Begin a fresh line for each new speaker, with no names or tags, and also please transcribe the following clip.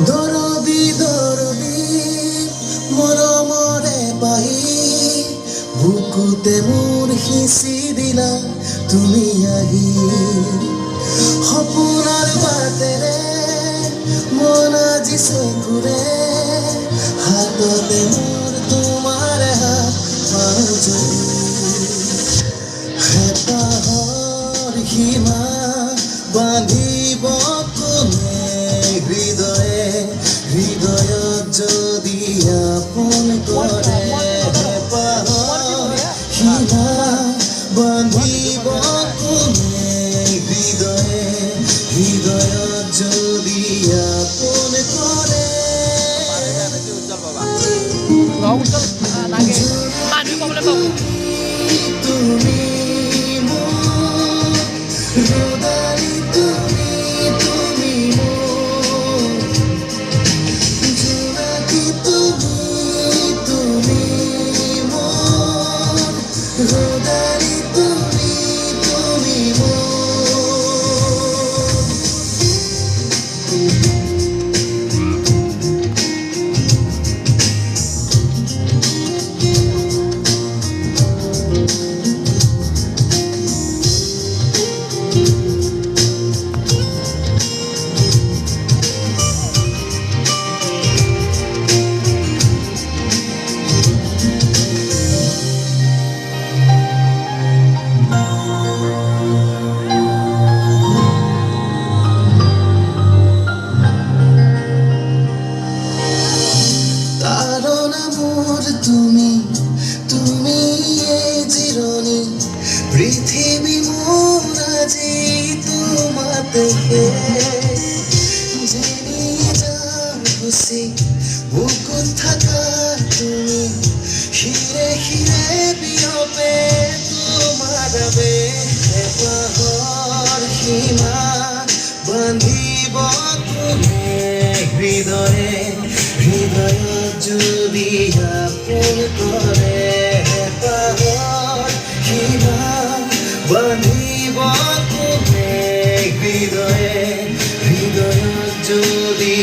দরদি দরদি মৰমৰে পাহি বুকুতে মোৰ সিঁচি দিলা তুমি আহি সপোনৰ বাটেৰে মন আজি চকুৰে হাততে মোৰ তোমাৰ হাত পাঁজৰি হেঁপাহৰ সীমা বান্ধিব কোনে হৃদয়ে হৃদয়ত যদি আপোন কৰে হেঁপাহৰ সীমা বান্ধিব কোনে হৃদয়ে হৃদয়ত যদি আপোন কৰে তুমি মোৰ হৃদয় তুমি মোৰ জোনাকী তুমি মোৰ হৃদয় তুমি মোৰ তুমি তুমি এই জিৰণি পৃথিৱী মোৰ আজি তোমাতে যেনি যাম খুচি বুকুত থাকা তুমি শিৰে শিৰে বিয়পে তোমাৰ বাবে হেঁপাহৰ সীমা বান্ধিব কোনে হৃদয়ে হৃদয়ত যদি আপোন কৰে হেঁপাহৰ সীমা বান্ধিব কোনে হৃদয়ে হৃদয়ত যদি